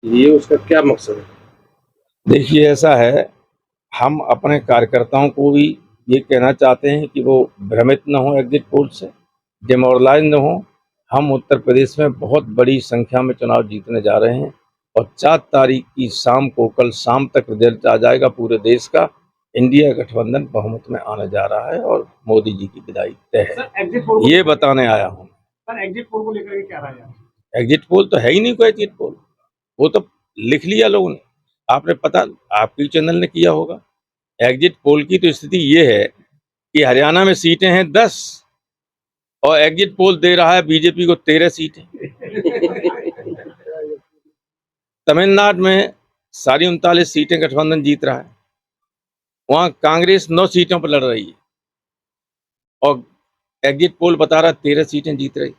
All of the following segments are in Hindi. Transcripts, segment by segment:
ये उसका क्या मकसद है? देखिए ऐसा है, हम अपने कार्यकर्ताओं को भी ये कहना चाहते हैं कि वो भ्रमित न हो एग्जिट पोल से, डिमोरलाइज न हो। हम उत्तर प्रदेश में बहुत बड़ी संख्या में चुनाव जीतने जा रहे हैं और 4 तारीख की शाम को, कल शाम तक रिजल्ट आ जाएगा पूरे देश का। इंडिया गठबंधन बहुमत में आने जा रहा है और मोदी जी की विदाई तय है, ये बताने आया हूँ। सर एग्जिट पोल को लेकर के क्या राय है? एग्जिट पोल तो है ही नहीं कोई एग्जिट पोल, वो तो लिख लिया लोगों ने। आपने पता, आपके चैनल ने किया होगा। एग्जिट पोल की तो स्थिति ये है कि हरियाणा में सीटें हैं 10 और एग्जिट पोल दे रहा है बीजेपी को 13 सीटें। तमिलनाडु में सारी 39 सीटें गठबंधन जीत रहा है, वहां कांग्रेस 9 सीटों पर लड़ रही है और एग्जिट पोल बता रहा 13 सीटें जीत रही।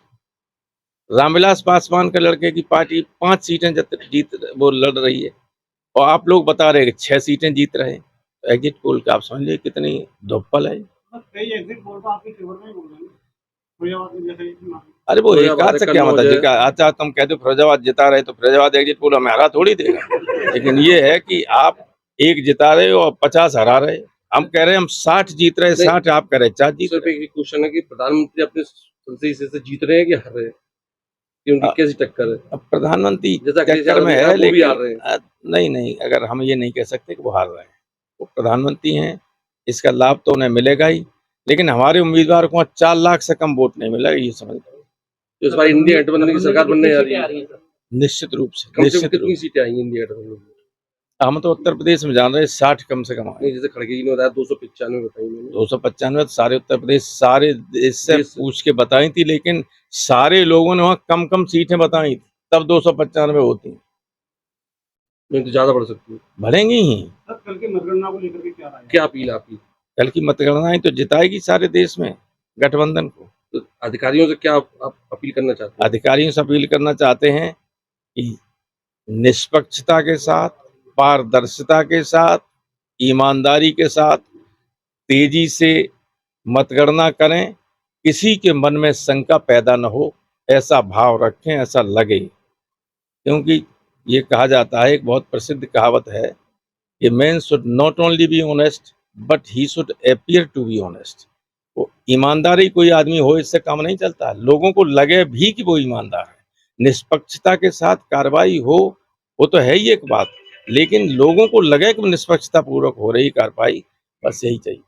रामविलास पासवान के लड़के की पार्टी 5 सीटें वो लड़ रही है और आप लोग बता रहे हैं कि 6 सीटें जीत रहे हैं। तो एग्जिट पोल का आप समझ लीजिए कितनी धोप्पल है। कई एग्जिट पोल तो आपके फेवर में ही बोल रहे हैं। फिरोजाबाद में जैसे अरे वो एक आध से क्या मतलब, अच्छा तुम कहते हो फिरोजाबाद जिता रहे तो फिरोजाबाद एग्जिट पोल हमें हरा थोड़ी देगा। लेकिन ये है कि आप एक जिता रहे हो और 50 हरा रहे। हम कह रहे हैं हम 60 जीत रहे, 60 आप कह रहे 4 जीत रहे। एक क्वेश्चन है कि प्रधानमंत्री अपने संसदीय हिस्से से जीत रहे हैं कि हार रहे हैं, कि उनकी कैसी टक्कर है? अब प्रधानमंत्री जैसा टक्कर में है, वो भी हार रहे लेकिन नहीं, अगर हम ये नहीं कह सकते कि वो हार रहे हैं। वो प्रधानमंत्री हैं, इसका लाभ तो उन्हें मिलेगा ही, लेकिन हमारे उम्मीदवार को 4 लाख से कम वोट नहीं मिलेगा, ये समझ लो। तो इस बार इंडिया गठबंधन की सरकार बनने जा रही है। निश्चित रूप से, कम से कम निश्चित कितनी रूप सीटें आएंगी इंडिया गठबंधन में? हम तो उत्तर प्रदेश में जान रहे हैं 60 कम से कम आए। नहीं, जैसे खड़गे जी ने बताया 295 बताई मैंने। 295 सारे उत्तर प्रदेश, सारे देश से पूछ के बताई थी, लेकिन सारे लोगों ने वहाँ कम कम सीटें बताई थी, तब 295 होती। नहीं तो ज्यादा बढ़ सकती है, बढ़ेंगी ही। कल की मतगणना को लेकर के क्या राय है? क्या अपील आपकी? कल की मतगणना तो जिताएगी सारे देश में गठबंधन को। तो अधिकारियों से क्या आप अपील करना चाहते हैं? अधिकारियों से अपील करना चाहते हैं कि निष्पक्षता के साथ, पारदर्शिता के साथ, ईमानदारी के साथ तेजी से मतगणना करें, किसी के मन में शंका पैदा न हो, ऐसा भाव रखें, ऐसा लगे। क्योंकि ये कहा जाता है, एक बहुत प्रसिद्ध कहावत है कि man should not only be honest but he should appear to be honest. वो ईमानदारी कोई आदमी हो इससे काम नहीं चलता, लोगों को लगे भी कि वो ईमानदार है। निष्पक्षता के साथ कार्रवाई हो, वो तो है ही एक बात, लेकिन लोगों को लगे कि निष्पक्षता पूर्वक हो रही कार्रवाई, बस यही चाहिए।